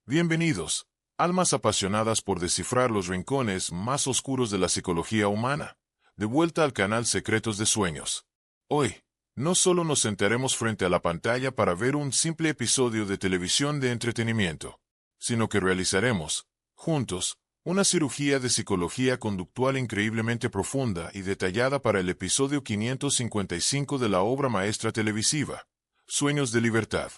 Bienvenidos, almas apasionadas por descifrar los rincones más oscuros de la psicología humana. De vuelta al canal Secretos de Sueños. Hoy, no solo nos sentaremos frente a la pantalla para ver un simple episodio de televisión de entretenimiento, sino que realizaremos, juntos, una cirugía de psicología conductual increíblemente profunda y detallada para el episodio 555 de la obra maestra televisiva, Sueños de Libertad.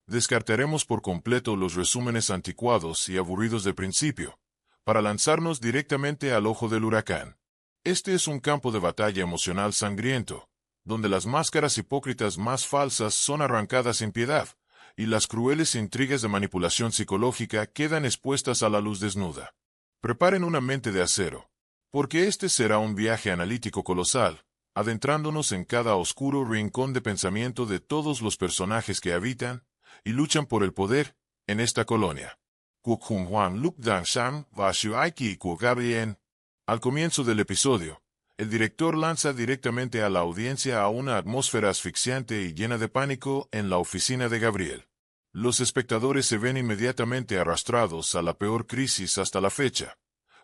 Descartaremos por completo los resúmenes anticuados y aburridos del principio, para lanzarnos directamente al ojo del huracán. Este es un campo de batalla emocional sangriento, donde las máscaras hipócritas más falsas son arrancadas sin piedad, y las crueles intrigas de manipulación psicológica quedan expuestas a la luz desnuda. Preparen una mente de acero, porque este será un viaje analítico colosal, adentrándonos en cada oscuro rincón de pensamiento de todos los personajes que habitan y luchan por el poder en esta colonia. Al comienzo del episodio, el director lanza directamente a la audiencia a una atmósfera asfixiante y llena de pánico en la oficina de Gabriel. Los espectadores se ven inmediatamente arrastrados a la peor crisis hasta la fecha,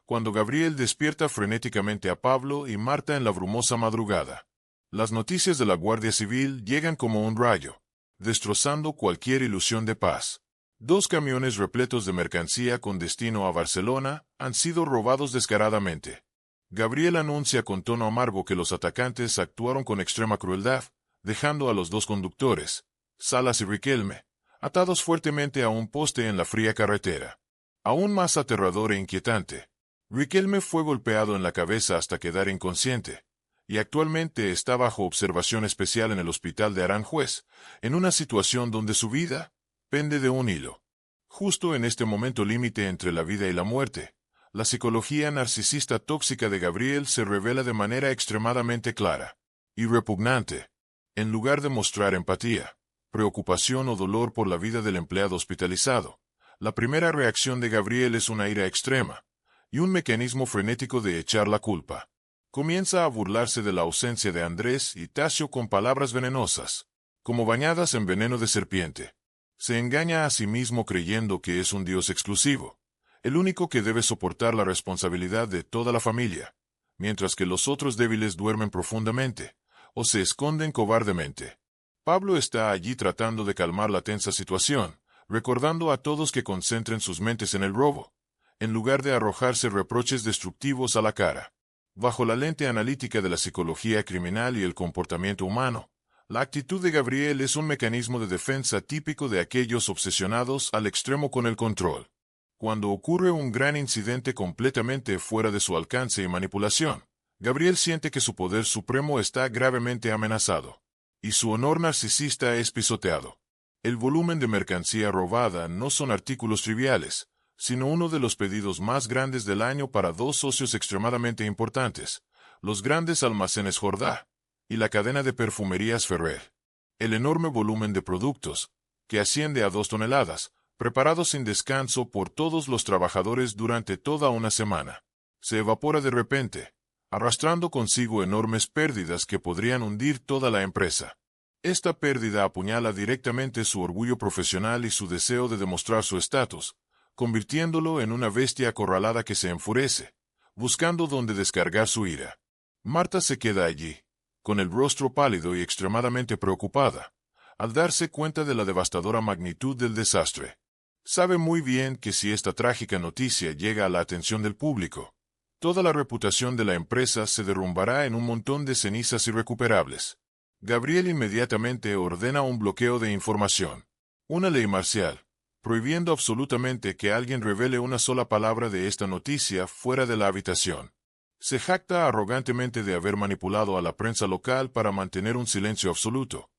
cuando Gabriel despierta frenéticamente a Pablo y Marta en la brumosa madrugada. Las noticias de la Guardia Civil llegan como un rayo, destrozando cualquier ilusión de paz. 2 camiones repletos de mercancía con destino a Barcelona han sido robados descaradamente. Gabriel anuncia con tono amargo que los atacantes actuaron con extrema crueldad, dejando a los 2 conductores, Salas y Riquelme, atados fuertemente a un poste en la fría carretera. Aún más aterrador e inquietante, Riquelme fue golpeado en la cabeza hasta quedar inconsciente, y actualmente está bajo observación especial en el hospital de Aranjuez, en una situación donde su vida pende de un hilo. Justo en este momento límite entre la vida y la muerte, la psicología narcisista tóxica de Gabriel se revela de manera extremadamente clara y repugnante. En lugar de mostrar empatía, preocupación o dolor por la vida del empleado hospitalizado, la primera reacción de Gabriel es una ira extrema y un mecanismo frenético de echar la culpa. Comienza a burlarse de la ausencia de Andrés y Tasio con palabras venenosas, como bañadas en veneno de serpiente. Se engaña a sí mismo creyendo que es un dios exclusivo, el único que debe soportar la responsabilidad de toda la familia, mientras que los otros débiles duermen profundamente, o se esconden cobardemente. Pablo está allí tratando de calmar la tensa situación, recordando a todos que concentren sus mentes en el robo, en lugar de arrojarse reproches destructivos a la cara. Bajo la lente analítica de la psicología criminal y el comportamiento humano, la actitud de Gabriel es un mecanismo de defensa típico de aquellos obsesionados al extremo con el control. Cuando ocurre un gran incidente completamente fuera de su alcance y manipulación, Gabriel siente que su poder supremo está gravemente amenazado, y su honor narcisista es pisoteado. El volumen de mercancía robada no son artículos triviales, sino uno de los pedidos más grandes del año para 2 socios extremadamente importantes, los grandes almacenes Jordá y la cadena de perfumerías Ferrer. El enorme volumen de productos, que asciende a 2 toneladas, preparados sin descanso por todos los trabajadores durante toda una semana, se evapora de repente, arrastrando consigo enormes pérdidas que podrían hundir toda la empresa. Esta pérdida apuñala directamente su orgullo profesional y su deseo de demostrar su estatus, convirtiéndolo en una bestia acorralada que se enfurece, buscando dónde descargar su ira. Marta se queda allí, con el rostro pálido y extremadamente preocupada, al darse cuenta de la devastadora magnitud del desastre. Sabe muy bien que si esta trágica noticia llega a la atención del público, toda la reputación de la empresa se derrumbará en un montón de cenizas irrecuperables. Gabriel inmediatamente ordena un bloqueo de información, una ley marcial, prohibiendo absolutamente que alguien revele una sola palabra de esta noticia fuera de la habitación. Se jacta arrogantemente de haber manipulado a la prensa local para mantener un silencio absoluto,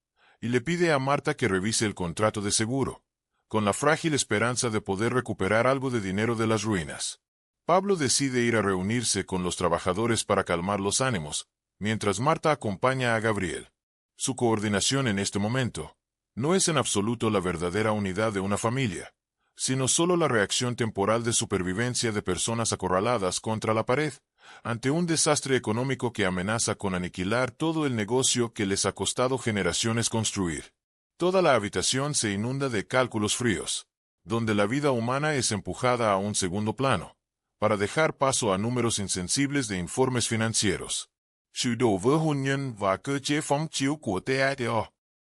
y le pide a Marta que revise el contrato de seguro, con la frágil esperanza de poder recuperar algo de dinero de las ruinas. Pablo decide ir a reunirse con los trabajadores para calmar los ánimos, mientras Marta acompaña a Gabriel. Su coordinación en este momento no es en absoluto la verdadera unidad de una familia, sino solo la reacción temporal de supervivencia de personas acorraladas contra la pared, ante un desastre económico que amenaza con aniquilar todo el negocio que les ha costado generaciones construir. Toda la habitación se inunda de cálculos fríos. donde la vida humana es empujada a un segundo plano, para dejar paso a números insensibles de informes financieros.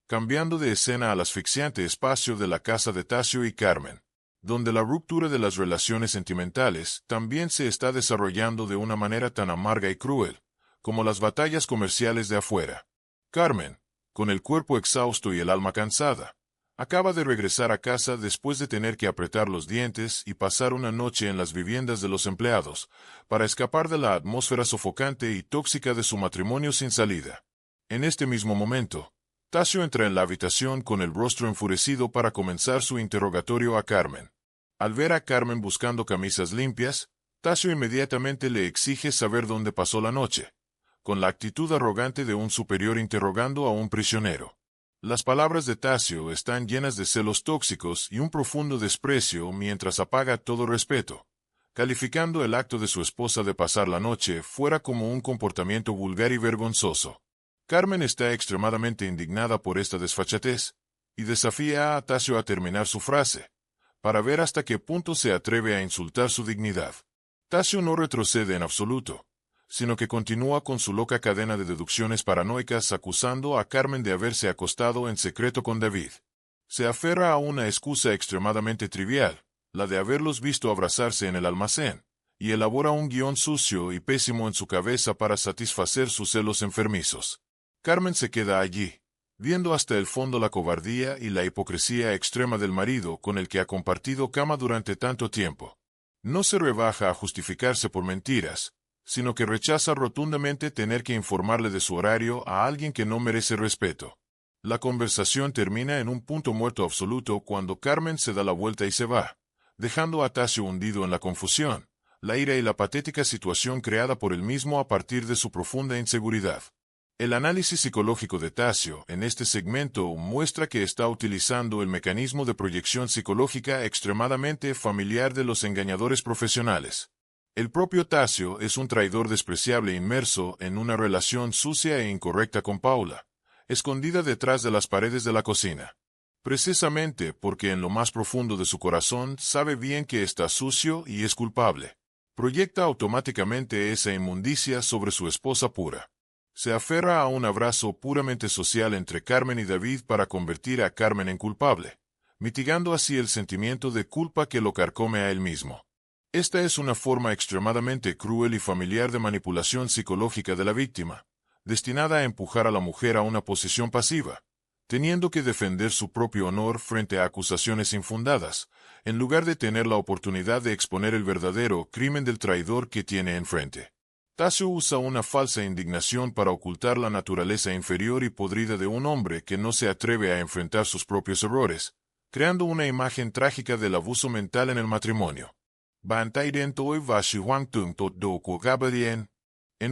Cambiando de escena al asfixiante espacio de la casa de Tasio y Carmen, donde la ruptura de las relaciones sentimentales también se está desarrollando de una manera tan amarga y cruel, como las batallas comerciales de afuera. Carmen, con el cuerpo exhausto y el alma cansada, acaba de regresar a casa después de tener que apretar los dientes y pasar una noche en las viviendas de los empleados, para escapar de la atmósfera sofocante y tóxica de su matrimonio sin salida. En este mismo momento, Tasio entra en la habitación con el rostro enfurecido para comenzar su interrogatorio a Carmen. Al ver a Carmen buscando camisas limpias, Tasio inmediatamente le exige saber dónde pasó la noche, con la actitud arrogante de un superior interrogando a un prisionero. Las palabras de Tasio están llenas de celos tóxicos y un profundo desprecio mientras apaga todo respeto, calificando el acto de su esposa de pasar la noche fuera como un comportamiento vulgar y vergonzoso. Carmen está extremadamente indignada por esta desfachatez, y desafía a Tasio a terminar su frase, para ver hasta qué punto se atreve a insultar su dignidad. Tasio no retrocede en absoluto, sino que continúa con su loca cadena de deducciones paranoicas acusando a Carmen de haberse acostado en secreto con David. Se aferra a una excusa extremadamente trivial, la de haberlos visto abrazarse en el almacén, y elabora un guión sucio y pésimo en su cabeza para satisfacer sus celos enfermizos. Carmen se queda allí, viendo hasta el fondo la cobardía y la hipocresía extrema del marido con el que ha compartido cama durante tanto tiempo. No se rebaja a justificarse por mentiras, sino que rechaza rotundamente tener que informarle de su horario a alguien que no merece respeto. La conversación termina en un punto muerto absoluto cuando Carmen se da la vuelta y se va, dejando a Tasio hundido en la confusión, la ira y la patética situación creada por él mismo a partir de su profunda inseguridad. El análisis psicológico de Tasio en este segmento muestra que está utilizando el mecanismo de proyección psicológica extremadamente familiar de los engañadores profesionales. El propio Tasio es un traidor despreciable inmerso en una relación sucia e incorrecta con Paula, escondida detrás de las paredes de la cocina. Precisamente porque en lo más profundo de su corazón sabe bien que está sucio y es culpable. Proyecta automáticamente esa inmundicia sobre su esposa pura. Se aferra a un abrazo puramente social entre Carmen y David para convertir a Carmen en culpable, mitigando así el sentimiento de culpa que lo carcome a él mismo. Esta es una forma extremadamente cruel y familiar de manipulación psicológica de la víctima, destinada a empujar a la mujer a una posición pasiva, teniendo que defender su propio honor frente a acusaciones infundadas, en lugar de tener la oportunidad de exponer el verdadero crimen del traidor que tiene enfrente. Tasio usa una falsa indignación para ocultar la naturaleza inferior y podrida de un hombre que no se atreve a enfrentar sus propios errores, creando una imagen trágica del abuso mental en el matrimonio. En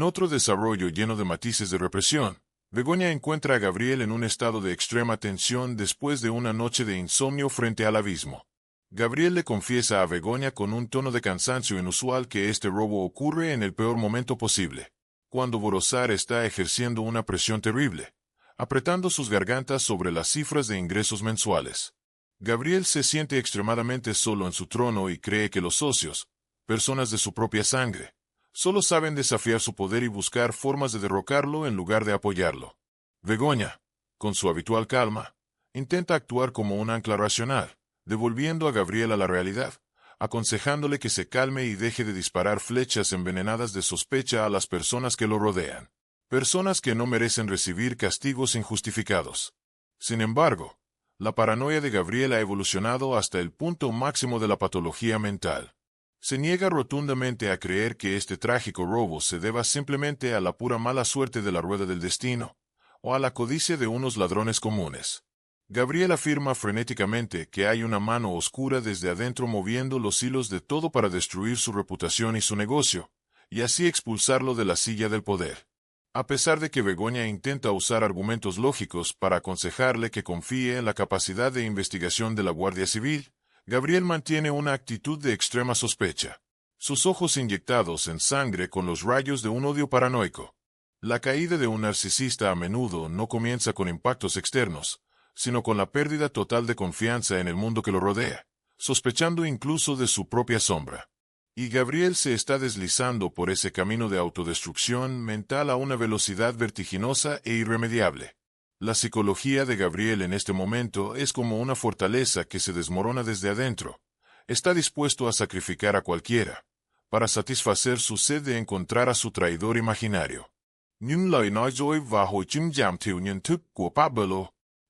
otro desarrollo lleno de matices de represión, Begoña encuentra a Gabriel en un estado de extrema tensión después de una noche de insomnio frente al abismo. Gabriel le confiesa a Begoña con un tono de cansancio inusual que este robo ocurre en el peor momento posible, cuando Borosar está ejerciendo una presión terrible, apretando sus gargantas sobre las cifras de ingresos mensuales. Gabriel se siente extremadamente solo en su trono y cree que los socios, personas de su propia sangre, solo saben desafiar su poder y buscar formas de derrocarlo en lugar de apoyarlo. Begoña, con su habitual calma, intenta actuar como un ancla racional, devolviendo a Gabriel a la realidad, aconsejándole que se calme y deje de disparar flechas envenenadas de sospecha a las personas que lo rodean, personas que no merecen recibir castigos injustificados. Sin embargo, la paranoia de Gabriel ha evolucionado hasta el punto máximo de la patología mental. Se niega rotundamente a creer que este trágico robo se deba simplemente a la pura mala suerte de la rueda del destino, o a la codicia de unos ladrones comunes. Gabriel afirma frenéticamente que hay una mano oscura desde adentro moviendo los hilos de todo para destruir su reputación y su negocio, y así expulsarlo de la silla del poder. A pesar de que Begoña intenta usar argumentos lógicos para aconsejarle que confíe en la capacidad de investigación de la Guardia Civil, Gabriel mantiene una actitud de extrema sospecha, sus ojos inyectados en sangre con los rayos de un odio paranoico. La caída de un narcisista a menudo no comienza con impactos externos, sino con la pérdida total de confianza en el mundo que lo rodea, sospechando incluso de su propia sombra. Y Gabriel se está deslizando por ese camino de autodestrucción mental a una velocidad vertiginosa e irremediable. La psicología de Gabriel en este momento es como una fortaleza que se desmorona desde adentro. Está dispuesto a sacrificar a cualquiera para satisfacer su sed de encontrar a su traidor imaginario.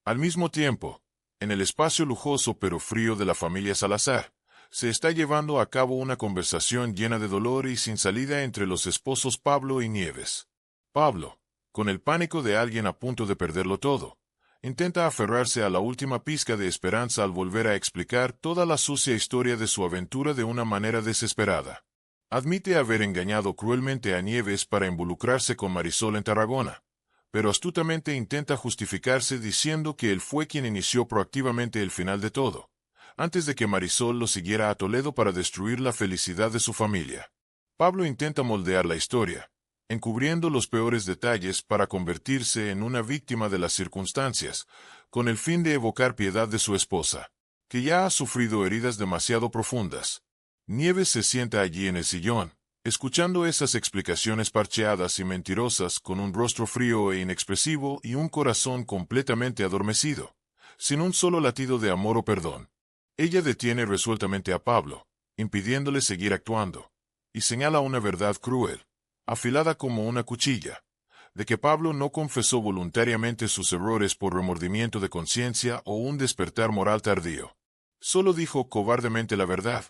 Al mismo tiempo, en el espacio lujoso pero frío de la familia Salazar, se está llevando a cabo una conversación llena de dolor y sin salida entre los esposos Pablo y Nieves. Pablo, con el pánico de alguien a punto de perderlo todo, intenta aferrarse a la última pizca de esperanza al volver a explicar toda la sucia historia de su aventura de una manera desesperada. Admite haber engañado cruelmente a Nieves para involucrarse con Marisol en Tarragona, pero astutamente intenta justificarse diciendo que él fue quien inició proactivamente el final de todo, antes de que Marisol lo siguiera a Toledo para destruir la felicidad de su familia. Pablo intenta moldear la historia, encubriendo los peores detalles para convertirse en una víctima de las circunstancias, con el fin de evocar piedad de su esposa, que ya ha sufrido heridas demasiado profundas. Nieves se sienta allí en el sillón, escuchando esas explicaciones parcheadas y mentirosas con un rostro frío e inexpresivo y un corazón completamente adormecido, sin un solo latido de amor o perdón. Ella detiene resueltamente a Pablo, impidiéndole seguir actuando, y señala una verdad cruel, afilada como una cuchilla, de que Pablo no confesó voluntariamente sus errores por remordimiento de conciencia o un despertar moral tardío. Solo dijo cobardemente la verdad,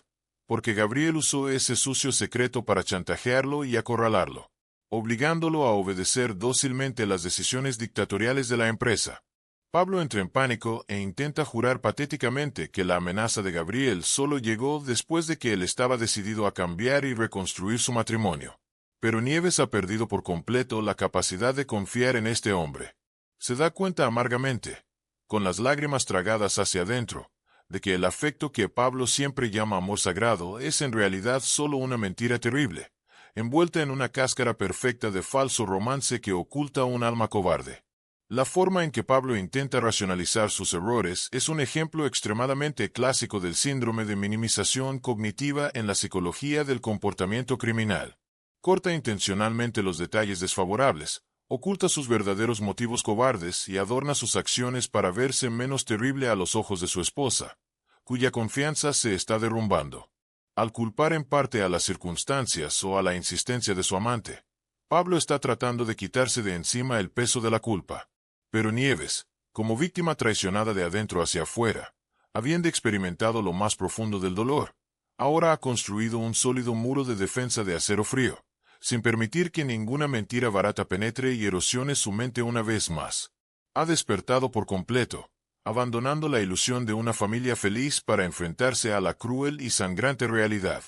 porque Gabriel usó ese sucio secreto para chantajearlo y acorralarlo, obligándolo a obedecer dócilmente las decisiones dictatoriales de la empresa. Pablo entra en pánico e intenta jurar patéticamente que la amenaza de Gabriel solo llegó después de que él estaba decidido a cambiar y reconstruir su matrimonio. Pero Nieves ha perdido por completo la capacidad de confiar en este hombre. Se da cuenta amargamente, con las lágrimas tragadas hacia adentro, de que el afecto que Pablo siempre llama amor sagrado es en realidad solo una mentira terrible, envuelta en una cáscara perfecta de falso romance que oculta un alma cobarde. La forma en que Pablo intenta racionalizar sus errores es un ejemplo extremadamente clásico del síndrome de minimización cognitiva en la psicología del comportamiento criminal. Corta intencionalmente los detalles desfavorables, oculta sus verdaderos motivos cobardes y adorna sus acciones para verse menos terrible a los ojos de su esposa, cuya confianza se está derrumbando. Al culpar en parte a las circunstancias o a la insistencia de su amante, Pablo está tratando de quitarse de encima el peso de la culpa. Pero Nieves, como víctima traicionada de adentro hacia afuera, habiendo experimentado lo más profundo del dolor, ahora ha construido un sólido muro de defensa de acero frío, sin permitir que ninguna mentira barata penetre y erosione su mente una vez más. Ha despertado por completo, abandonando la ilusión de una familia feliz para enfrentarse a la cruel y sangrante realidad.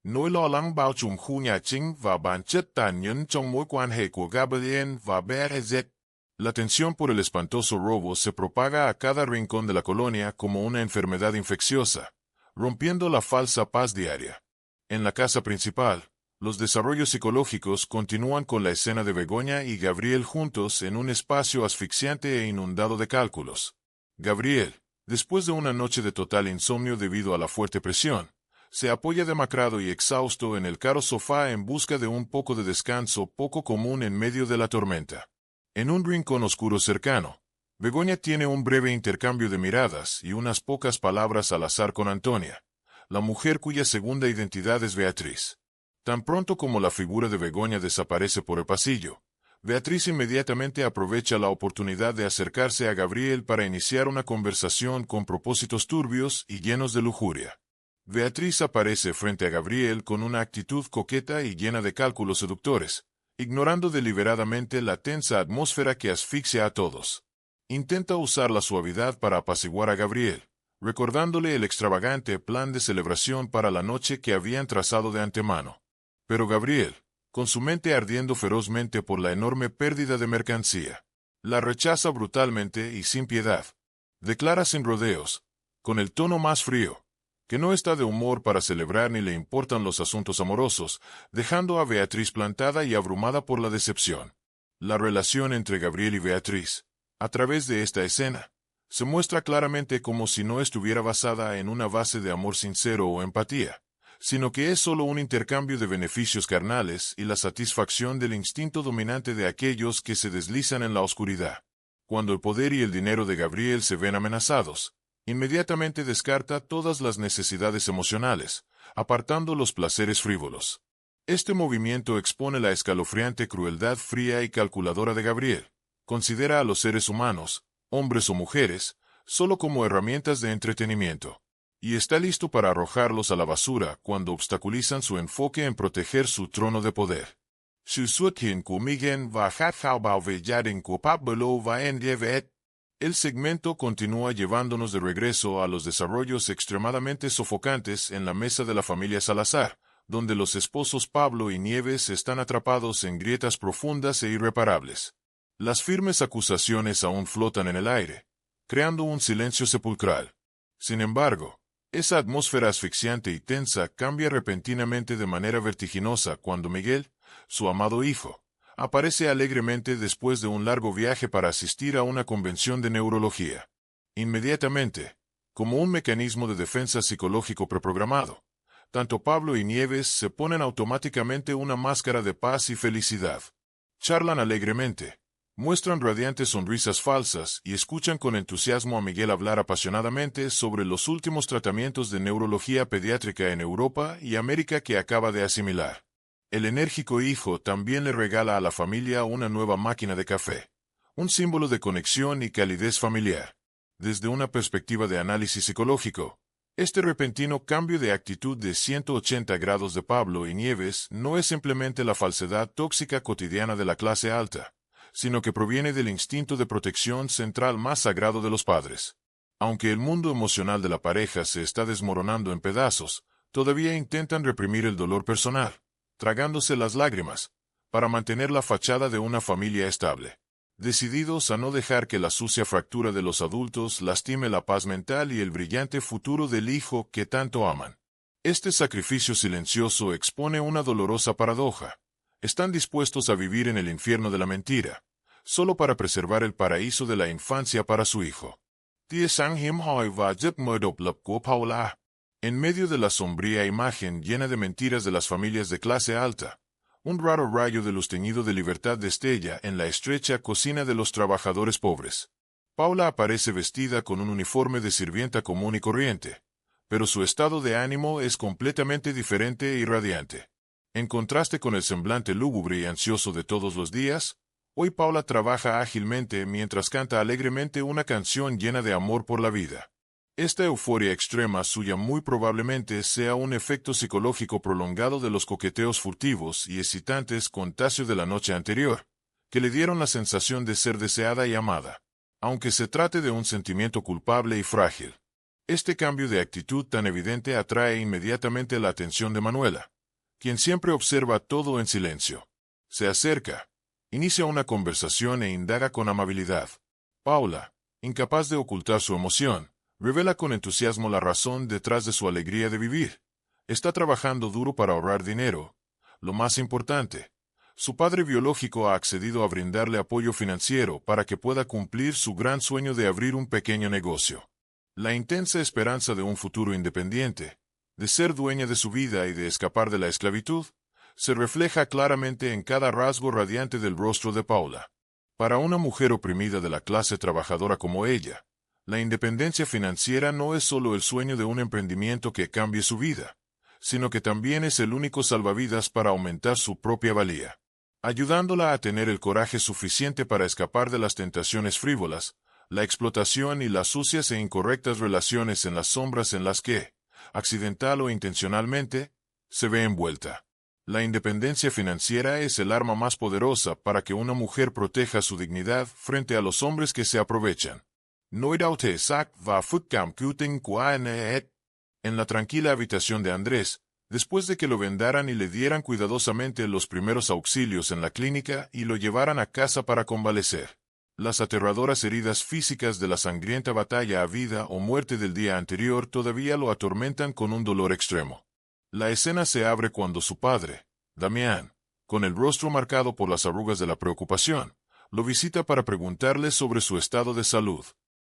Nỗi lo lắng bao trùm khu nhà chính và bản chất tàn nhẫn trong mối quan hệ của Gabriel và BRZ. La tensión por el espantoso robo se propaga a cada rincón de la colonia como una enfermedad infecciosa, rompiendo la falsa paz diaria. En la casa principal, los desarrollos psicológicos continúan con la escena de Begoña y Gabriel juntos en un espacio asfixiante e inundado de cálculos. Gabriel, después de una noche de total insomnio debido a la fuerte presión, se apoya demacrado y exhausto en el caro sofá en busca de un poco de descanso poco común en medio de la tormenta. En un rincón oscuro cercano, Begoña tiene un breve intercambio de miradas y unas pocas palabras al azar con Antonia, la mujer cuya segunda identidad es Beatriz. Tan pronto como la figura de Begoña desaparece por el pasillo, Beatriz inmediatamente aprovecha la oportunidad de acercarse a Gabriel para iniciar una conversación con propósitos turbios y llenos de lujuria. Beatriz aparece frente a Gabriel con una actitud coqueta y llena de cálculos seductores, ignorando deliberadamente la tensa atmósfera que asfixia a todos. Intenta usar la suavidad para apaciguar a Gabriel, recordándole el extravagante plan de celebración para la noche que habían trazado de antemano. Pero Gabriel, con su mente ardiendo ferozmente por la enorme pérdida de mercancía, la rechaza brutalmente y sin piedad. Declara sin rodeos, con el tono más frío, que no está de humor para celebrar ni le importan los asuntos amorosos, dejando a Beatriz plantada y abrumada por la decepción. La relación entre Gabriel y Beatriz, a través de esta escena, Se muestra claramente como si no estuviera basada en una base de amor sincero o empatía, sino que es solo un intercambio de beneficios carnales y la satisfacción del instinto dominante de aquellos que se deslizan en la oscuridad. Cuando el poder y el dinero de Gabriel se ven amenazados, inmediatamente descarta todas las necesidades emocionales, apartando los placeres frívolos. Este movimiento expone la escalofriante crueldad fría y calculadora de Gabriel. Considera a los seres humanos, hombres o mujeres, solo como herramientas de entretenimiento, y está listo para arrojarlos a la basura cuando obstaculizan su enfoque en proteger su trono de poder. El segmento continúa llevándonos de regreso a los desarrollos extremadamente sofocantes en la mesa de la familia Salazar, donde los esposos Pablo y Nieves están atrapados en grietas profundas e irreparables. Las firmes acusaciones aún flotan en el aire, creando un silencio sepulcral. Sin embargo, esa atmósfera asfixiante y tensa cambia repentinamente de manera vertiginosa cuando Miguel, su amado hijo, aparece alegremente después de un largo viaje para asistir a una convención de neurología. Inmediatamente, como un mecanismo de defensa psicológico preprogramado, tanto Pablo y Nieves se ponen automáticamente una máscara de paz y felicidad. Charlan alegremente, muestran radiantes sonrisas falsas y escuchan con entusiasmo a Miguel hablar apasionadamente sobre los últimos tratamientos de neurología pediátrica en Europa y América que acaba de asimilar. El enérgico hijo también le regala a la familia una nueva máquina de café, un símbolo de conexión y calidez familiar. Desde una perspectiva de análisis psicológico, este repentino cambio de actitud de 180 grados de Pablo y Nieves no es simplemente la falsedad tóxica cotidiana de la clase alta, sino que proviene del instinto de protección central más sagrado de los padres. Aunque el mundo emocional de la pareja se está desmoronando en pedazos, todavía intentan reprimir el dolor personal, tragándose las lágrimas, para mantener la fachada de una familia estable, decididos a no dejar que la sucia fractura de los adultos lastime la paz mental y el brillante futuro del hijo que tanto aman. Este sacrificio silencioso expone una dolorosa paradoja. Están dispuestos a vivir en el infierno de la mentira, solo para preservar el paraíso de la infancia para su hijo. En medio de la sombría imagen llena de mentiras de las familias de clase alta, un raro rayo de luz teñido de libertad destella en la estrecha cocina de los trabajadores pobres. Paula aparece vestida con un uniforme de sirvienta común y corriente, pero su estado de ánimo es completamente diferente y radiante. En contraste con el semblante lúgubre y ansioso de todos los días, hoy Paula trabaja ágilmente mientras canta alegremente una canción llena de amor por la vida. Esta euforia extrema suya muy probablemente sea un efecto psicológico prolongado de los coqueteos furtivos y excitantes contagios de la noche anterior, que le dieron la sensación de ser deseada y amada, aunque se trate de un sentimiento culpable y frágil. Este cambio de actitud tan evidente atrae inmediatamente la atención de Manuela, quien siempre observa todo en silencio. Se acerca, inicia una conversación e indaga con amabilidad. Paula, incapaz de ocultar su emoción, revela con entusiasmo la razón detrás de su alegría de vivir. Está trabajando duro para ahorrar dinero. Lo más importante, su padre biológico ha accedido a brindarle apoyo financiero para que pueda cumplir su gran sueño de abrir un pequeño negocio. La intensa esperanza de un futuro independiente, de ser dueña de su vida y de escapar de la esclavitud, se refleja claramente en cada rasgo radiante del rostro de Paula. Para una mujer oprimida de la clase trabajadora como ella, la independencia financiera no es solo el sueño de un emprendimiento que cambie su vida, sino que también es el único salvavidas para aumentar su propia valía, ayudándola a tener el coraje suficiente para escapar de las tentaciones frívolas, la explotación y las sucias e incorrectas relaciones en las sombras en las que, accidental o intencionalmente, se ve envuelta. La independencia financiera es el arma más poderosa para que una mujer proteja su dignidad frente a los hombres que se aprovechan. En la tranquila habitación de Andrés, después de que lo vendaran y le dieran cuidadosamente los primeros auxilios en la clínica y lo llevaran a casa para convalecer, las aterradoras heridas físicas de la sangrienta batalla a vida o muerte del día anterior todavía lo atormentan con un dolor extremo. La escena se abre cuando su padre, Damián, con el rostro marcado por las arrugas de la preocupación, lo visita para preguntarle sobre su estado de salud.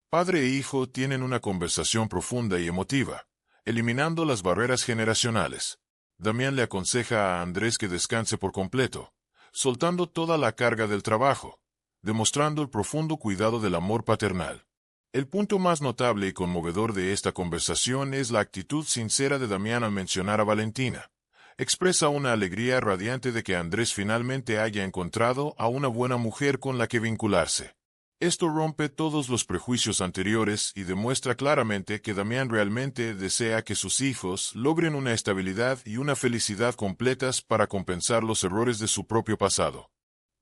Padre e hijo tienen una conversación profunda y emotiva, eliminando las barreras generacionales. Damián le aconseja a Andrés que descanse por completo, soltando toda la carga del trabajo, demostrando el profundo cuidado del amor paternal. El punto más notable y conmovedor de esta conversación es la actitud sincera de Damián al mencionar a Valentina. Expresa una alegría radiante de que Andrés finalmente haya encontrado a una buena mujer con la que vincularse. Esto rompe todos los prejuicios anteriores y demuestra claramente que Damián realmente desea que sus hijos logren una estabilidad y una felicidad completas para compensar los errores de su propio pasado.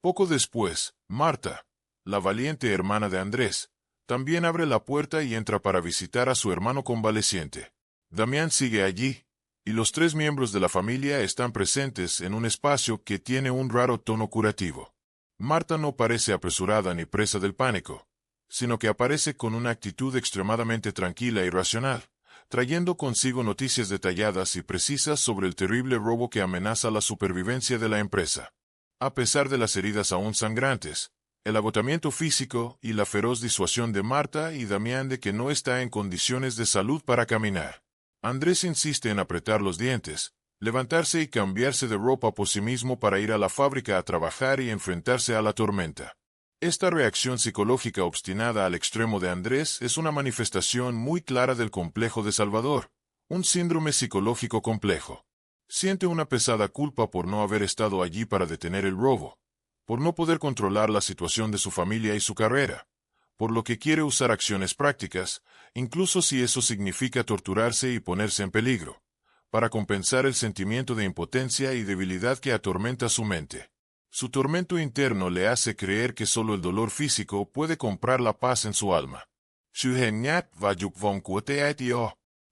Poco después, Marta, la valiente hermana de Andrés, también abre la puerta y entra para visitar a su hermano convaleciente. Damián sigue allí, y los tres miembros de la familia están presentes en un espacio que tiene un raro tono curativo. Marta no parece apresurada ni presa del pánico, sino que aparece con una actitud extremadamente tranquila y racional, trayendo consigo noticias detalladas y precisas sobre el terrible robo que amenaza la supervivencia de la empresa. A pesar de las heridas aún sangrantes, el agotamiento físico y la feroz disuasión de Marta y Damián de que no está en condiciones de salud para caminar, Andrés insiste en apretar los dientes, levantarse y cambiarse de ropa por sí mismo para ir a la fábrica a trabajar y enfrentarse a la tormenta. Esta reacción psicológica obstinada al extremo de Andrés es una manifestación muy clara del complejo de Salvador, un síndrome psicológico complejo. Siente una pesada culpa por no haber estado allí para detener el robo, por no poder controlar la situación de su familia y su carrera, por lo que quiere usar acciones prácticas, incluso si eso significa torturarse y ponerse en peligro, para compensar el sentimiento de impotencia y debilidad que atormenta su mente. Su tormento interno le hace creer que solo el dolor físico puede comprar la paz en su alma.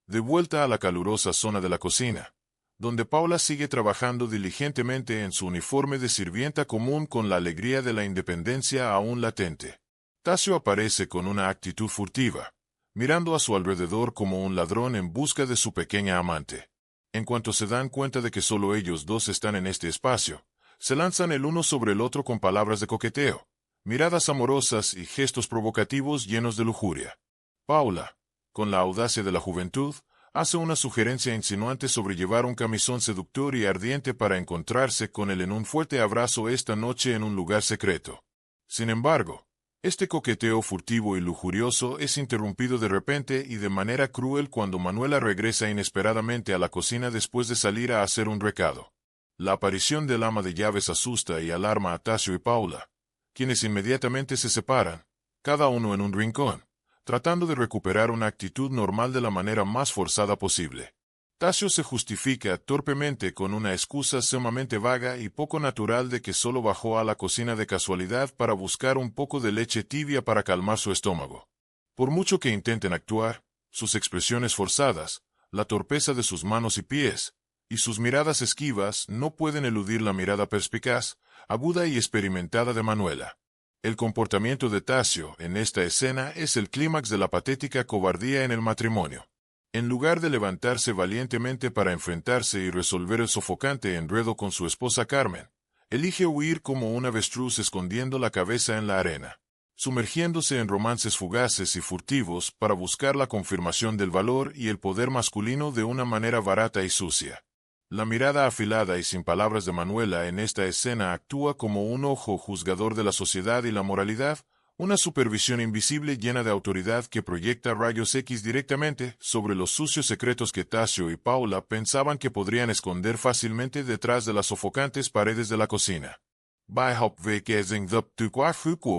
De vuelta a la calurosa zona de la cocina, donde Paula sigue trabajando diligentemente en su uniforme de sirvienta común con la alegría de la independencia aún latente. Tasio aparece con una actitud furtiva, mirando a su alrededor como un ladrón en busca de su pequeña amante. En cuanto se dan cuenta de que solo ellos dos están en este espacio, se lanzan el uno sobre el otro con palabras de coqueteo, miradas amorosas y gestos provocativos llenos de lujuria. Paula, con la audacia de la juventud, hace una sugerencia insinuante sobre llevar un camisón seductor y ardiente para encontrarse con él en un fuerte abrazo esta noche en un lugar secreto. Sin embargo, este coqueteo furtivo y lujurioso es interrumpido de repente y de manera cruel cuando Manuela regresa inesperadamente a la cocina después de salir a hacer un recado. La aparición del ama de llaves asusta y alarma a Tasio y Paula, quienes inmediatamente se separan, cada uno en un rincón, tratando de recuperar una actitud normal de la manera más forzada posible. Tasio se justifica torpemente con una excusa sumamente vaga y poco natural de que solo bajó a la cocina de casualidad para buscar un poco de leche tibia para calmar su estómago. Por mucho que intenten actuar, sus expresiones forzadas, la torpeza de sus manos y pies, y sus miradas esquivas no pueden eludir la mirada perspicaz, aguda y experimentada de Manuela. El comportamiento de Tasio en esta escena es el clímax de la patética cobardía en el matrimonio. En lugar de levantarse valientemente para enfrentarse y resolver el sofocante enredo con su esposa Carmen, elige huir como un avestruz escondiendo la cabeza en la arena, sumergiéndose en romances fugaces y furtivos para buscar la confirmación del valor y el poder masculino de una manera barata y sucia. La mirada afilada y sin palabras de Manuela en esta escena actúa como un ojo juzgador de la sociedad y la moralidad, una supervisión invisible llena de autoridad que proyecta rayos X directamente sobre los sucios secretos que Tasio y Paula pensaban que podrían esconder fácilmente detrás de las sofocantes paredes de la cocina.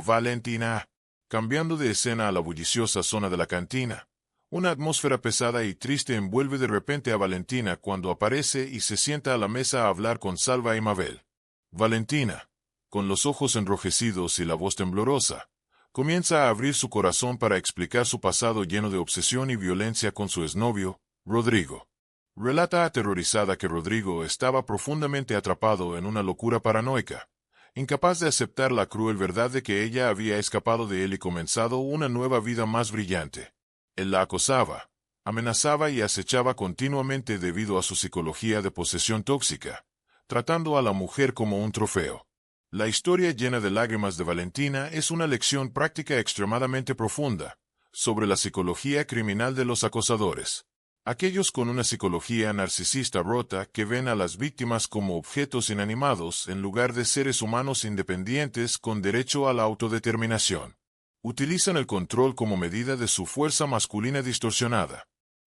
Valentina. Cambiando de escena a la bulliciosa zona de la cantina, una atmósfera pesada y triste envuelve de repente a Valentina cuando aparece y se sienta a la mesa a hablar con Salva y Mabel. Valentina, con los ojos enrojecidos y la voz temblorosa, comienza a abrir su corazón para explicar su pasado lleno de obsesión y violencia con su exnovio, Rodrigo. Relata aterrorizada que Rodrigo estaba profundamente atrapado en una locura paranoica, incapaz de aceptar la cruel verdad de que ella había escapado de él y comenzado una nueva vida más brillante. Él la acosaba, amenazaba y acechaba continuamente debido a su psicología de posesión tóxica, tratando a la mujer como un trofeo. La historia llena de lágrimas de Valentina es una lección práctica extremadamente profunda, sobre la psicología criminal de los acosadores. Aquellos con una psicología narcisista rota que ven a las víctimas como objetos inanimados en lugar de seres humanos independientes con derecho a la autodeterminación. Utilizan el control como medida de su fuerza masculina distorsionada.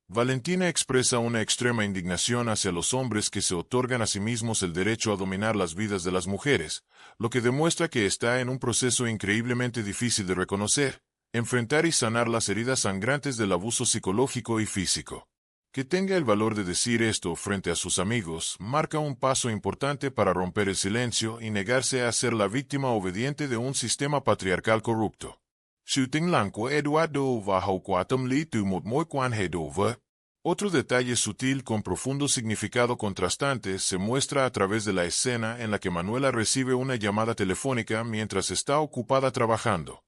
Valentina expresa una extrema indignación hacia los hombres que se otorgan a sí mismos el derecho a dominar las vidas de las mujeres, lo que demuestra que está en un proceso increíblemente difícil de reconocer, enfrentar y sanar las heridas sangrantes del abuso psicológico y físico. Que tenga el valor de decir esto frente a sus amigos marca un paso importante para romper el silencio y negarse a ser la víctima obediente de un sistema patriarcal corrupto. Otro detalle sutil con profundo significado contrastante se muestra a través de la escena en la que Manuela recibe una llamada telefónica mientras está ocupada trabajando.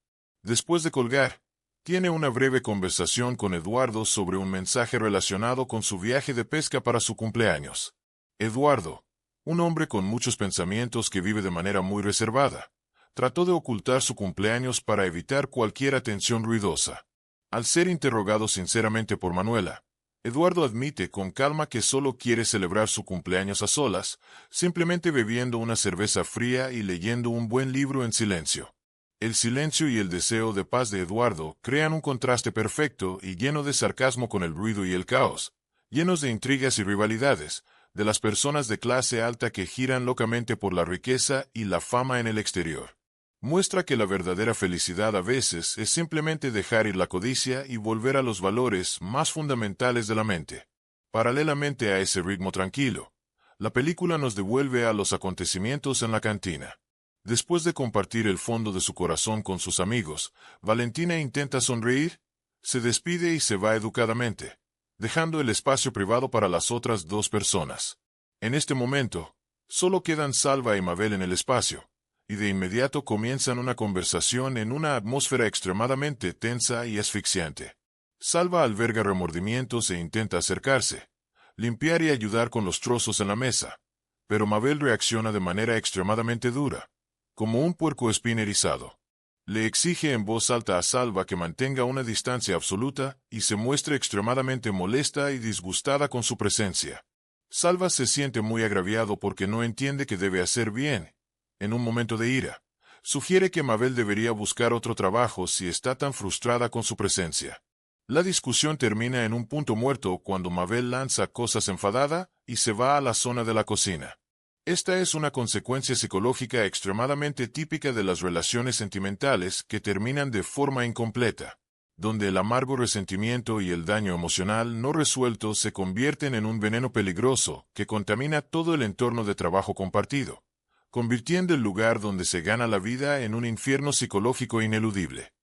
Después de colgar, tiene una breve conversación con Eduardo sobre un mensaje relacionado con su viaje de pesca para su cumpleaños. Eduardo, un hombre con muchos pensamientos que vive de manera muy reservada, trató de ocultar su cumpleaños para evitar cualquier atención ruidosa. Al ser interrogado sinceramente por Manuela, Eduardo admite con calma que solo quiere celebrar su cumpleaños a solas, simplemente bebiendo una cerveza fría y leyendo un buen libro en silencio. El silencio y el deseo de paz de Eduardo crean un contraste perfecto y lleno de sarcasmo con el ruido y el caos, llenos de intrigas y rivalidades, de las personas de clase alta que giran locamente por la riqueza y la fama en el exterior. Muestra que la verdadera felicidad a veces es simplemente dejar ir la codicia y volver a los valores más fundamentales de la mente. Paralelamente a ese ritmo tranquilo, la película nos devuelve a los acontecimientos en la cantina. Después de compartir el fondo de su corazón con sus amigos, Valentina intenta sonreír, se despide y se va educadamente, dejando el espacio privado para las otras dos personas. En este momento, solo quedan Salva y Mabel en el espacio, y de inmediato comienzan una conversación en una atmósfera extremadamente tensa y asfixiante. Salva alberga remordimientos e intenta acercarse, limpiar y ayudar con los trozos en la mesa, pero Mabel reacciona de manera extremadamente dura, como un puercoespín erizado. Le exige en voz alta a Salva que mantenga una distancia absoluta y se muestre extremadamente molesta y disgustada con su presencia. Salva se siente muy agraviado porque no entiende que debe hacer bien. En un momento de ira, sugiere que Mabel debería buscar otro trabajo si está tan frustrada con su presencia. La discusión termina en un punto muerto cuando Mabel lanza cosas enfadada y se va a la zona de la cocina. Esta es una consecuencia psicológica extremadamente típica de las relaciones sentimentales que terminan de forma incompleta, donde el amargo resentimiento y el daño emocional no resuelto se convierten en un veneno peligroso que contamina todo el entorno de trabajo compartido, convirtiendo el lugar donde se gana la vida en un infierno psicológico ineludible.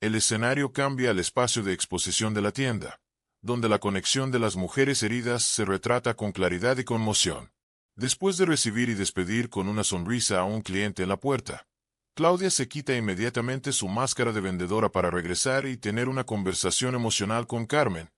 El escenario cambia al espacio de exposición de la tienda, donde la conexión de las mujeres heridas se retrata con claridad y conmoción. Después de recibir y despedir con una sonrisa a un cliente en la puerta, Claudia se quita inmediatamente su máscara de vendedora para regresar y tener una conversación emocional con Carmen,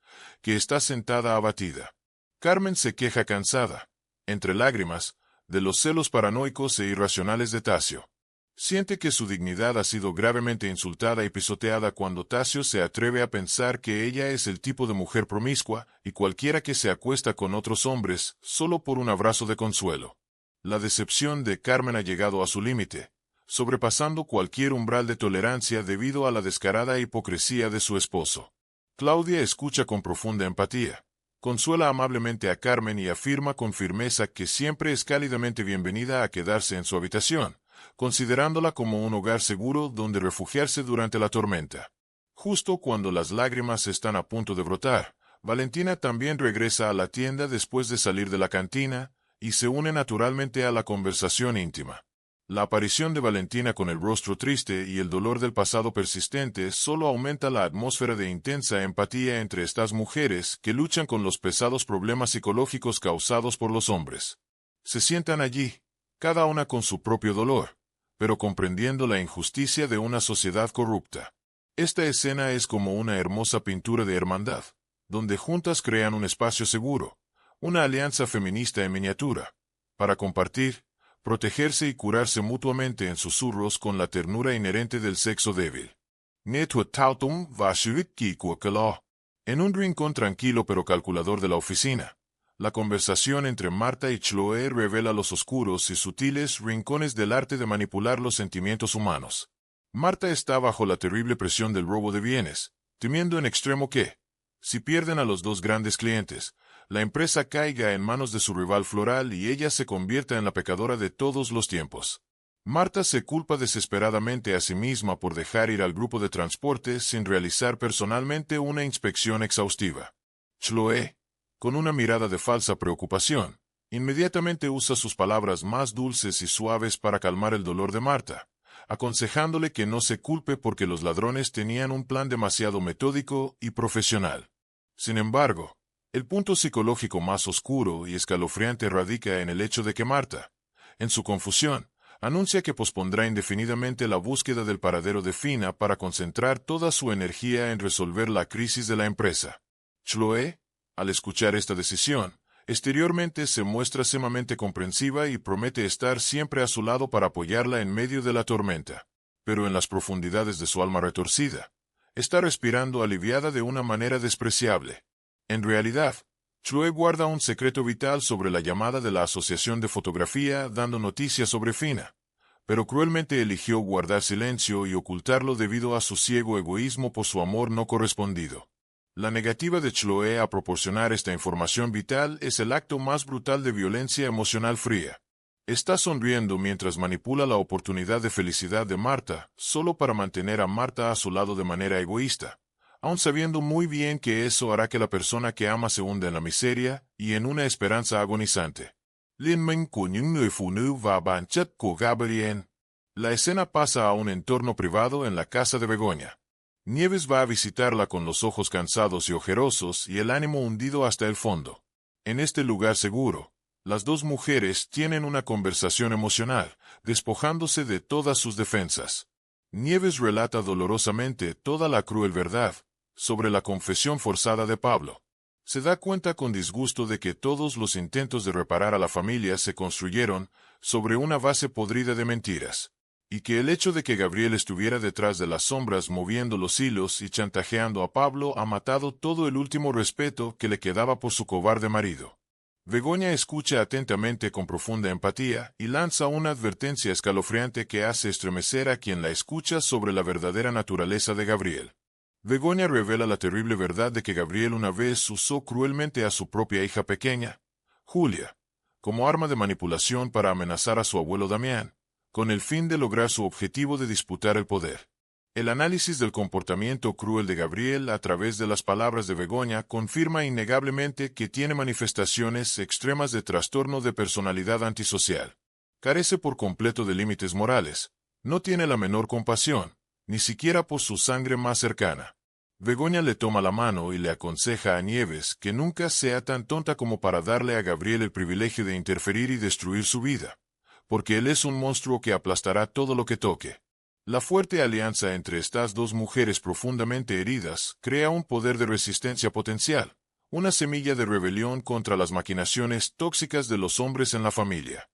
que está sentada abatida. Carmen se queja cansada, entre lágrimas, de los celos paranoicos e irracionales de Tasio. Siente que su dignidad ha sido gravemente insultada y pisoteada cuando Tasio se atreve a pensar que ella es el tipo de mujer promiscua y cualquiera que se acuesta con otros hombres solo por un abrazo de consuelo. La decepción de Carmen ha llegado a su límite, sobrepasando cualquier umbral de tolerancia debido a la descarada hipocresía de su esposo. Claudia escucha con profunda empatía, consuela amablemente a Carmen y afirma con firmeza que siempre es cálidamente bienvenida a quedarse en su habitación, considerándola como un hogar seguro donde refugiarse durante la tormenta. Justo cuando las lágrimas están a punto de brotar, Valentina también regresa a la tienda después de salir de la cantina y se une naturalmente a la conversación íntima. La aparición de Valentina con el rostro triste y el dolor del pasado persistente solo aumenta la atmósfera de intensa empatía entre estas mujeres que luchan con los pesados problemas psicológicos causados por los hombres. Se sientan allí, cada una con su propio dolor, pero comprendiendo la injusticia de una sociedad corrupta. Esta escena es como una hermosa pintura de hermandad, donde juntas crean un espacio seguro, una alianza feminista en miniatura, para compartir, protegerse y curarse mutuamente en susurros con la ternura inherente del sexo débil. En un rincón tranquilo pero calculador de la oficina, la conversación entre Marta y Chloe revela los oscuros y sutiles rincones del arte de manipular los sentimientos humanos. Marta está bajo la terrible presión del robo de bienes, temiendo en extremo que, si pierden a los dos grandes clientes, la empresa caiga en manos de su rival Floral y ella se convierta en la pecadora de todos los tiempos. Marta se culpa desesperadamente a sí misma por dejar ir al grupo de transporte sin realizar personalmente una inspección exhaustiva. Chloe, con una mirada de falsa preocupación, inmediatamente usa sus palabras más dulces y suaves para calmar el dolor de Marta, aconsejándole que no se culpe porque los ladrones tenían un plan demasiado metódico y profesional. Sin embargo, el punto psicológico más oscuro y escalofriante radica en el hecho de que Marta, en su confusión, anuncia que pospondrá indefinidamente la búsqueda del paradero de Fina para concentrar toda su energía en resolver la crisis de la empresa. Chloe, al escuchar esta decisión, exteriormente se muestra sumamente comprensiva y promete estar siempre a su lado para apoyarla en medio de la tormenta. Pero en las profundidades de su alma retorcida, está respirando aliviada de una manera despreciable. En realidad, Chloe guarda un secreto vital sobre la llamada de la Asociación de Fotografía dando noticias sobre Fina, pero cruelmente eligió guardar silencio y ocultarlo debido a su ciego egoísmo por su amor no correspondido. La negativa de Chloe a proporcionar esta información vital es el acto más brutal de violencia emocional fría. Está sonriendo mientras manipula la oportunidad de felicidad de Marta, solo para mantener a Marta a su lado de manera egoísta, aun sabiendo muy bien que eso hará que la persona que ama se hunda en la miseria y en una esperanza agonizante. La escena pasa a un entorno privado en la casa de Begoña. Nieves va a visitarla con los ojos cansados y ojerosos y el ánimo hundido hasta el fondo. En este lugar seguro, las dos mujeres tienen una conversación emocional, despojándose de todas sus defensas. Nieves relata dolorosamente toda la cruel verdad sobre la confesión forzada de Pablo. Se da cuenta con disgusto de que todos los intentos de reparar a la familia se construyeron sobre una base podrida de mentiras, y que el hecho de que Gabriel estuviera detrás de las sombras moviendo los hilos y chantajeando a Pablo ha matado todo el último respeto que le quedaba por su cobarde marido. Begoña escucha atentamente con profunda empatía y lanza una advertencia escalofriante que hace estremecer a quien la escucha sobre la verdadera naturaleza de Gabriel. Begoña revela la terrible verdad de que Gabriel una vez usó cruelmente a su propia hija pequeña, Julia, como arma de manipulación para amenazar a su abuelo Damián, con el fin de lograr su objetivo de disputar el poder. El análisis del comportamiento cruel de Gabriel a través de las palabras de Begoña confirma innegablemente que tiene manifestaciones extremas de trastorno de personalidad antisocial. Carece por completo de límites morales, no tiene la menor compasión, ni siquiera por su sangre más cercana. Begoña le toma la mano y le aconseja a Nieves que nunca sea tan tonta como para darle a Gabriel el privilegio de interferir y destruir su vida, porque él es un monstruo que aplastará todo lo que toque. La fuerte alianza entre estas dos mujeres profundamente heridas crea un poder de resistencia potencial, una semilla de rebelión contra las maquinaciones tóxicas de los hombres en la familia.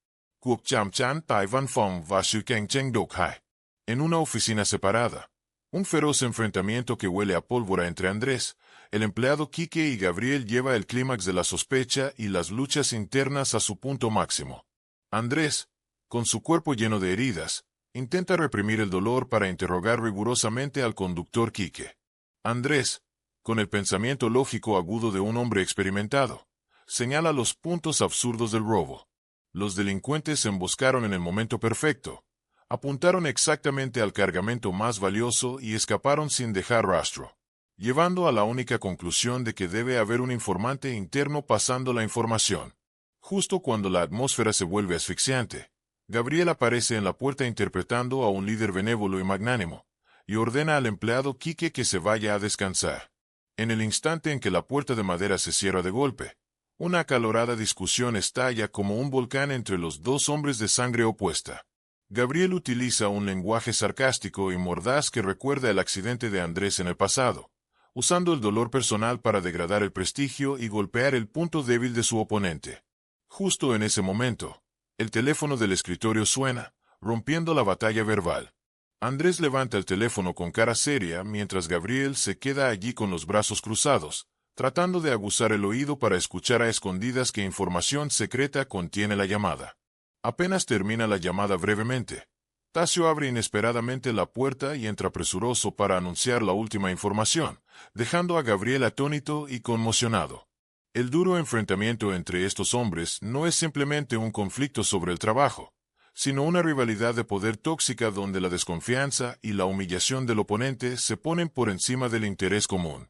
En una oficina separada, un feroz enfrentamiento que huele a pólvora entre Andrés, el empleado Quique y Gabriel lleva el clímax de la sospecha y las luchas internas a su punto máximo. Andrés, con su cuerpo lleno de heridas, intenta reprimir el dolor para interrogar rigurosamente al conductor Quique. Andrés, con el pensamiento lógico agudo de un hombre experimentado, señala los puntos absurdos del robo. Los delincuentes se emboscaron en el momento perfecto, apuntaron exactamente al cargamento más valioso y escaparon sin dejar rastro, llevando a la única conclusión de que debe haber un informante interno pasando la información. Justo cuando la atmósfera se vuelve asfixiante, Gabriel aparece en la puerta interpretando a un líder benévolo y magnánimo, y ordena al empleado Quique que se vaya a descansar. En el instante en que la puerta de madera se cierra de golpe, una acalorada discusión estalla como un volcán entre los dos hombres de sangre opuesta. Gabriel utiliza un lenguaje sarcástico y mordaz que recuerda el accidente de Andrés en el pasado, usando el dolor personal para degradar el prestigio y golpear el punto débil de su oponente. Justo en ese momento, El teléfono del escritorio suena, rompiendo la batalla verbal. Andrés levanta el teléfono con cara seria mientras Gabriel se queda allí con los brazos cruzados, tratando de aguzar el oído para escuchar a escondidas qué información secreta contiene la llamada. Apenas termina la llamada brevemente, Tasio abre inesperadamente la puerta y entra presuroso para anunciar la última información, dejando a Gabriel atónito y conmocionado. El duro enfrentamiento entre estos hombres no es simplemente un conflicto sobre el trabajo, sino una rivalidad de poder tóxica donde la desconfianza y la humillación del oponente se ponen por encima del interés común.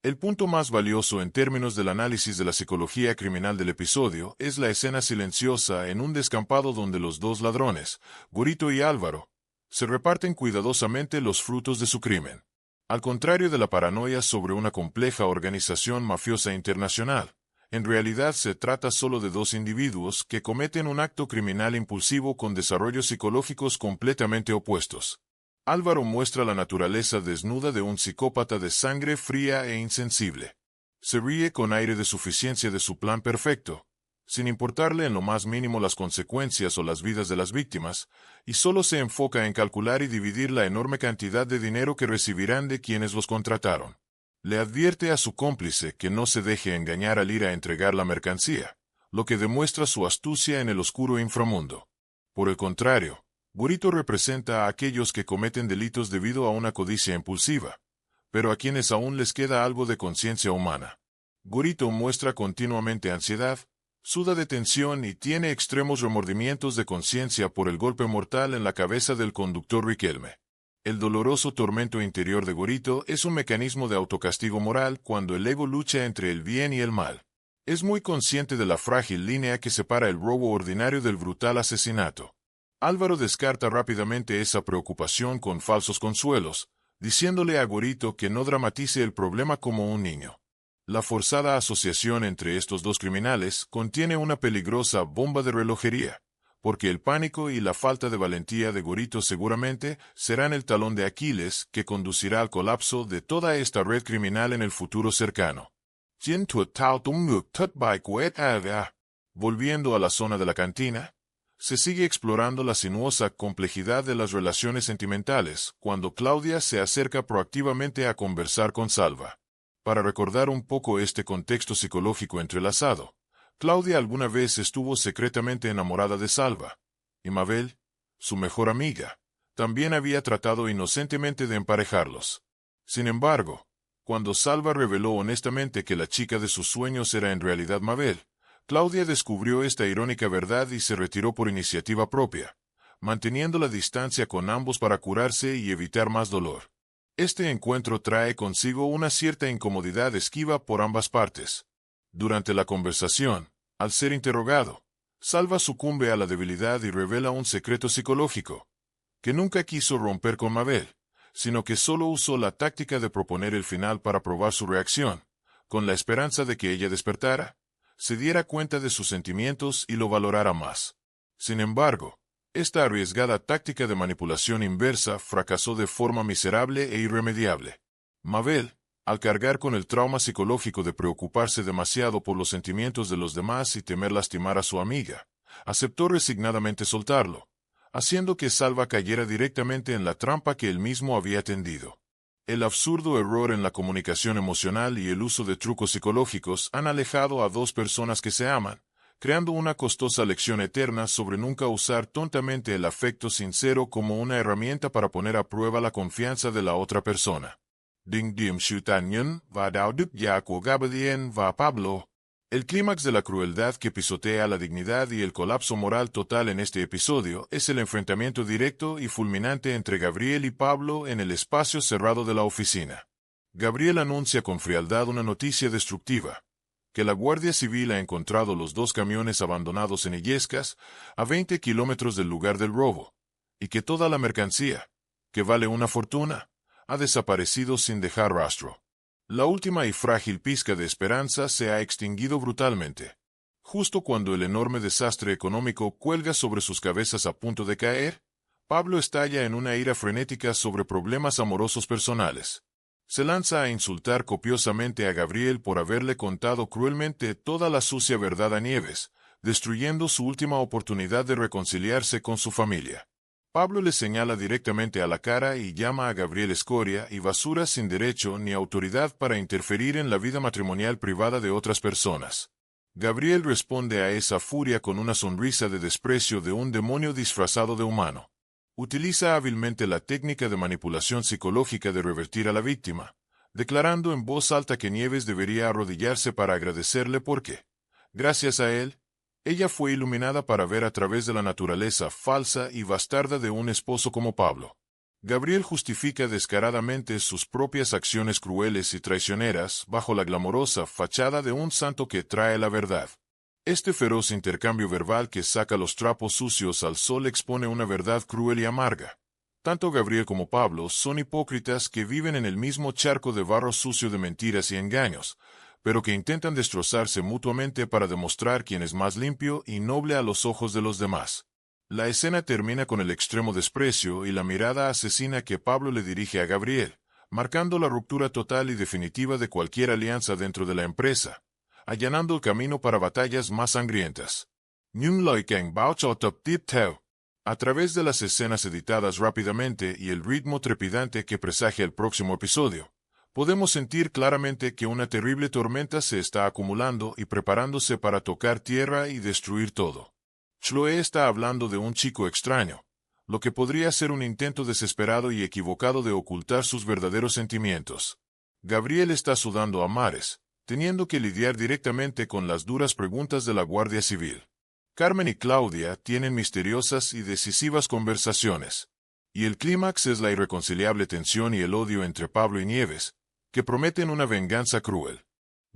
El punto más valioso en términos del análisis de la psicología criminal del episodio es la escena silenciosa en un descampado donde los dos ladrones, Gorito y Álvaro, se reparten cuidadosamente los frutos de su crimen. Al contrario de la paranoia sobre una compleja organización mafiosa internacional, en realidad se trata solo de dos individuos que cometen un acto criminal impulsivo con desarrollos psicológicos completamente opuestos. Álvaro muestra la naturaleza desnuda de un psicópata de sangre fría e insensible. Se ríe con aire de suficiencia de su plan perfecto, sin importarle en lo más mínimo las consecuencias o las vidas de las víctimas, y solo se enfoca en calcular y dividir la enorme cantidad de dinero que recibirán de quienes los contrataron. Le advierte a su cómplice que no se deje engañar al ir a entregar la mercancía, lo que demuestra su astucia en el oscuro inframundo. Por el contrario, Gorito representa a aquellos que cometen delitos debido a una codicia impulsiva, pero a quienes aún les queda algo de conciencia humana. Gorito muestra continuamente ansiedad, suda de tensión y tiene extremos remordimientos de conciencia por el golpe mortal en la cabeza del conductor Riquelme. El doloroso tormento interior de Gorito es un mecanismo de autocastigo moral cuando el ego lucha entre el bien y el mal. Es muy consciente de la frágil línea que separa el robo ordinario del brutal asesinato. Álvaro descarta rápidamente esa preocupación con falsos consuelos, diciéndole a Gorito que no dramatice el problema como un niño. La forzada asociación entre estos dos criminales contiene una peligrosa bomba de relojería, porque el pánico y la falta de valentía de Gorito seguramente serán el talón de Aquiles que conducirá al colapso de toda esta red criminal en el futuro cercano. Volviendo a la zona de la cantina, se sigue explorando la sinuosa complejidad de las relaciones sentimentales cuando Claudia se acerca proactivamente a conversar con Salva. Para recordar un poco este contexto psicológico entrelazado, Claudia alguna vez estuvo secretamente enamorada de Salva, y Mabel, su mejor amiga, también había tratado inocentemente de emparejarlos. Sin embargo, cuando Salva reveló honestamente que la chica de sus sueños era en realidad Mabel, Claudia descubrió esta irónica verdad y se retiró por iniciativa propia, manteniendo la distancia con ambos para curarse y evitar más dolor. Este encuentro trae consigo una cierta incomodidad esquiva por ambas partes. Durante la conversación, al ser interrogado, Salva sucumbe a la debilidad y revela un secreto psicológico, que nunca quiso romper con Mabel, sino que solo usó la táctica de proponer el final para probar su reacción, con la esperanza de que ella despertara, se diera cuenta de sus sentimientos y lo valorara más. Sin embargo, esta arriesgada táctica de manipulación inversa fracasó de forma miserable e irremediable. Mabel, al cargar con el trauma psicológico de preocuparse demasiado por los sentimientos de los demás y temer lastimar a su amiga, aceptó resignadamente soltarlo, haciendo que Salva cayera directamente en la trampa que él mismo había tendido. El absurdo error en la comunicación emocional y el uso de trucos psicológicos han alejado a dos personas que se aman, creando una costosa lección eterna sobre nunca usar tontamente el afecto sincero como una herramienta para poner a prueba la confianza de la otra persona. Pablo. El clímax de la crueldad que pisotea la dignidad y el colapso moral total en este episodio es el enfrentamiento directo y fulminante entre Gabriel y Pablo en el espacio cerrado de la oficina. Gabriel anuncia con frialdad una noticia destructiva: que la Guardia Civil ha encontrado los dos camiones abandonados en Illescas, a 20 kilómetros del lugar del robo, y que toda la mercancía, que vale una fortuna, ha desaparecido sin dejar rastro. La última y frágil pizca de esperanza se ha extinguido brutalmente. Justo cuando el enorme desastre económico cuelga sobre sus cabezas a punto de caer, Pablo estalla en una ira frenética sobre problemas amorosos personales. Se lanza a insultar copiosamente a Gabriel por haberle contado cruelmente toda la sucia verdad a Nieves, destruyendo su última oportunidad de reconciliarse con su familia. Pablo le señala directamente a la cara y llama a Gabriel escoria y basura sin derecho ni autoridad para interferir en la vida matrimonial privada de otras personas. Gabriel responde a esa furia con una sonrisa de desprecio de un demonio disfrazado de humano. Utiliza hábilmente la técnica de manipulación psicológica de revertir a la víctima, declarando en voz alta que Nieves debería arrodillarse para agradecerle porque, gracias a él, ella fue iluminada para ver a través de la naturaleza falsa y bastarda de un esposo como Pablo. Gabriel justifica descaradamente sus propias acciones crueles y traicioneras bajo la glamorosa fachada de un santo que trae la verdad. Este feroz intercambio verbal que saca los trapos sucios al sol expone una verdad cruel y amarga. Tanto Gabriel como Pablo son hipócritas que viven en el mismo charco de barro sucio de mentiras y engaños, pero que intentan destrozarse mutuamente para demostrar quién es más limpio y noble a los ojos de los demás. La escena termina con el extremo desprecio y la mirada asesina que Pablo le dirige a Gabriel, marcando la ruptura total y definitiva de cualquier alianza dentro de la empresa, allanando el camino para batallas más sangrientas. A través de las escenas editadas rápidamente y el ritmo trepidante que presagia el próximo episodio, podemos sentir claramente que una terrible tormenta se está acumulando y preparándose para tocar tierra y destruir todo. Chloe está hablando de un chico extraño, lo que podría ser un intento desesperado y equivocado de ocultar sus verdaderos sentimientos. Gabriel está sudando a mares, teniendo que lidiar directamente con las duras preguntas de la Guardia Civil. Carmen y Claudia tienen misteriosas y decisivas conversaciones, y el clímax es la irreconciliable tensión y el odio entre Pablo y Nieves, que prometen una venganza cruel.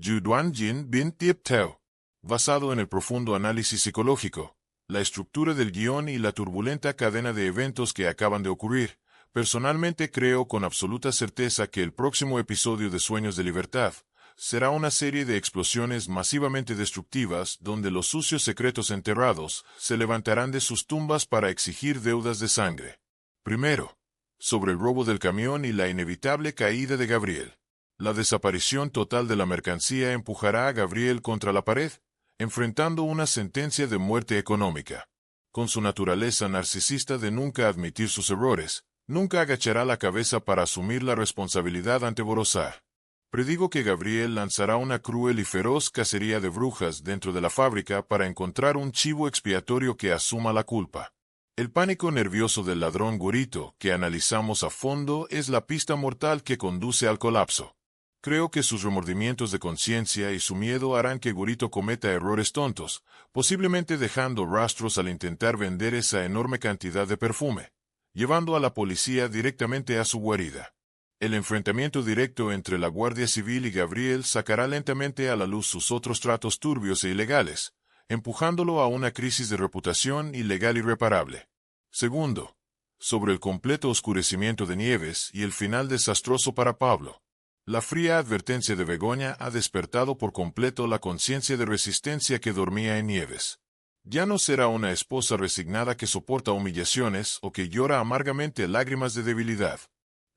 Juduan Jin Bin Tip Teo. Basado en el profundo análisis psicológico, la estructura del guión y la turbulenta cadena de eventos que acaban de ocurrir, personalmente creo con absoluta certeza que el próximo episodio de Sueños de Libertad será una serie de explosiones masivamente destructivas donde los sucios secretos enterrados se levantarán de sus tumbas para exigir deudas de sangre. Primero, sobre el robo del camión y la inevitable caída de Gabriel. La desaparición total de la mercancía empujará a Gabriel contra la pared, enfrentando una sentencia de muerte económica. Con su naturaleza narcisista de nunca admitir sus errores, nunca agachará la cabeza para asumir la responsabilidad ante Borosar. Predigo que Gabriel lanzará una cruel y feroz cacería de brujas dentro de la fábrica para encontrar un chivo expiatorio que asuma la culpa. El pánico nervioso del ladrón Gorito que analizamos a fondo es la pista mortal que conduce al colapso. Creo que sus remordimientos de conciencia y su miedo harán que Gorito cometa errores tontos, posiblemente dejando rastros al intentar vender esa enorme cantidad de perfume, llevando a la policía directamente a su guarida. El enfrentamiento directo entre la Guardia Civil y Gabriel sacará lentamente a la luz sus otros tratos turbios e ilegales, empujándolo a una crisis de reputación ilegal irreparable. Segundo, sobre el completo oscurecimiento de Nieves y el final desastroso para Pablo. La fría advertencia de Begoña ha despertado por completo la conciencia de resistencia que dormía en Nieves. Ya no será una esposa resignada que soporta humillaciones o que llora amargamente lágrimas de debilidad.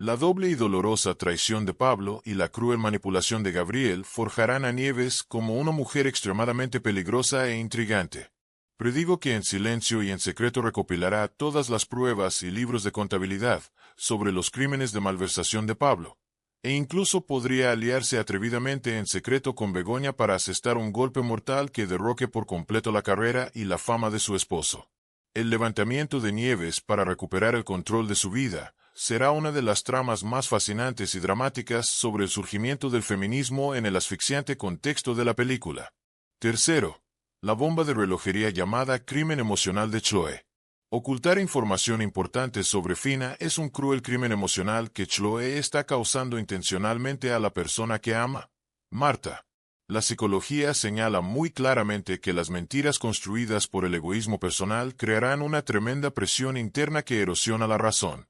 La doble y dolorosa traición de Pablo y la cruel manipulación de Gabriel forjarán a Nieves como una mujer extremadamente peligrosa e intrigante. Predigo que en silencio y en secreto recopilará todas las pruebas y libros de contabilidad sobre los crímenes de malversación de Pablo, e incluso podría aliarse atrevidamente en secreto con Begoña para asestar un golpe mortal que derroque por completo la carrera y la fama de su esposo. El levantamiento de Nieves para recuperar el control de su vida será una de las tramas más fascinantes y dramáticas sobre el surgimiento del feminismo en el asfixiante contexto de la película. Tercero, la bomba de relojería llamada crimen emocional de Chloe. Ocultar información importante sobre Fina es un cruel crimen emocional que Chloe está causando intencionalmente a la persona que ama, Marta. La psicología señala muy claramente que las mentiras construidas por el egoísmo personal crearán una tremenda presión interna que erosiona la razón.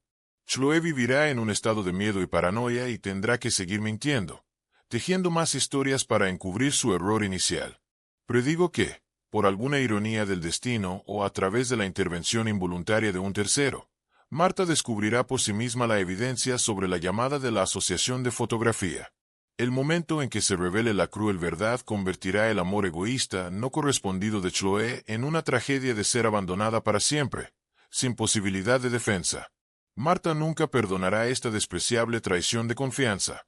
Chloe vivirá en un estado de miedo y paranoia y tendrá que seguir mintiendo, tejiendo más historias para encubrir su error inicial. Predigo que, por alguna ironía del destino o a través de la intervención involuntaria de un tercero, Marta descubrirá por sí misma la evidencia sobre la llamada de la Asociación de Fotografía. El momento en que se revele la cruel verdad convertirá el amor egoísta no correspondido de Chloe en una tragedia de ser abandonada para siempre, sin posibilidad de defensa. Marta nunca perdonará esta despreciable traición de confianza,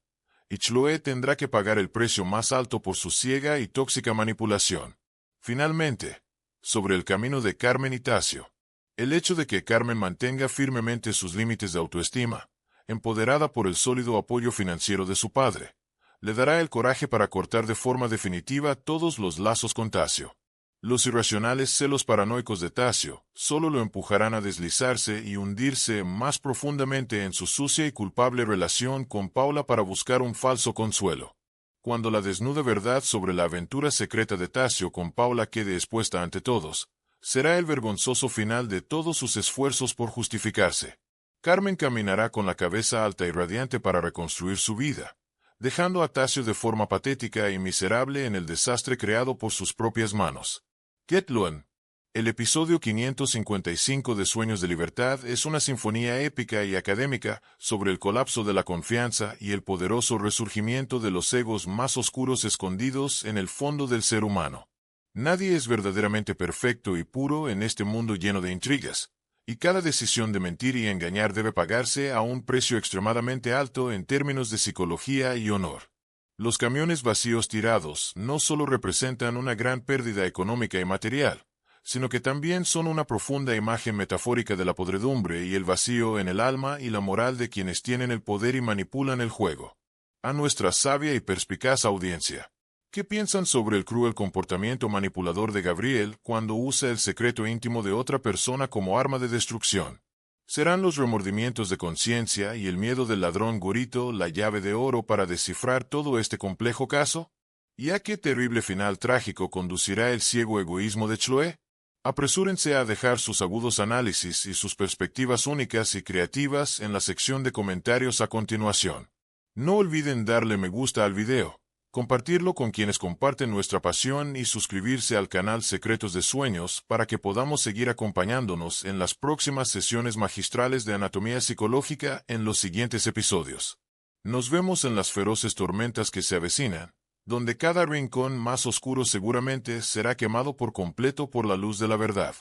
y Chloe tendrá que pagar el precio más alto por su ciega y tóxica manipulación. Finalmente, sobre el camino de Carmen y Tasio. El hecho de que Carmen mantenga firmemente sus límites de autoestima, empoderada por el sólido apoyo financiero de su padre, le dará el coraje para cortar de forma definitiva todos los lazos con Tasio. Los irracionales celos paranoicos de Tasio solo lo empujarán a deslizarse y hundirse más profundamente en su sucia y culpable relación con Paula para buscar un falso consuelo. Cuando la desnuda verdad sobre la aventura secreta de Tasio con Paula quede expuesta ante todos, será el vergonzoso final de todos sus esfuerzos por justificarse. Carmen caminará con la cabeza alta y radiante para reconstruir su vida, dejando a Tasio de forma patética y miserable en el desastre creado por sus propias manos. Get Luan. El episodio 555 de Sueños de Libertad es una sinfonía épica y académica sobre el colapso de la confianza y el poderoso resurgimiento de los egos más oscuros escondidos en el fondo del ser humano. Nadie es verdaderamente perfecto y puro en este mundo lleno de intrigas, y cada decisión de mentir y engañar debe pagarse a un precio extremadamente alto en términos de psicología y honor. Los camiones vacíos tirados no solo representan una gran pérdida económica y material, sino que también son una profunda imagen metafórica de la podredumbre y el vacío en el alma y la moral de quienes tienen el poder y manipulan el juego. A nuestra sabia y perspicaz audiencia, ¿qué piensan sobre el cruel comportamiento manipulador de Gabriel cuando usa el secreto íntimo de otra persona como arma de destrucción? ¿Serán los remordimientos de conciencia y el miedo del ladrón Gorito la llave de oro para descifrar todo este complejo caso? ¿Y a qué terrible final trágico conducirá el ciego egoísmo de Chloe? Apresúrense a dejar sus agudos análisis y sus perspectivas únicas y creativas en la sección de comentarios a continuación. No olviden darle me gusta al video, compartirlo con quienes comparten nuestra pasión y suscribirse al canal Secretos de Sueños para que podamos seguir acompañándonos en las próximas sesiones magistrales de anatomía psicológica en los siguientes episodios. Nos vemos en las feroces tormentas que se avecinan, donde cada rincón más oscuro seguramente será quemado por completo por la luz de la verdad,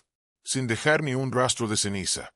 sin dejar ni un rastro de ceniza.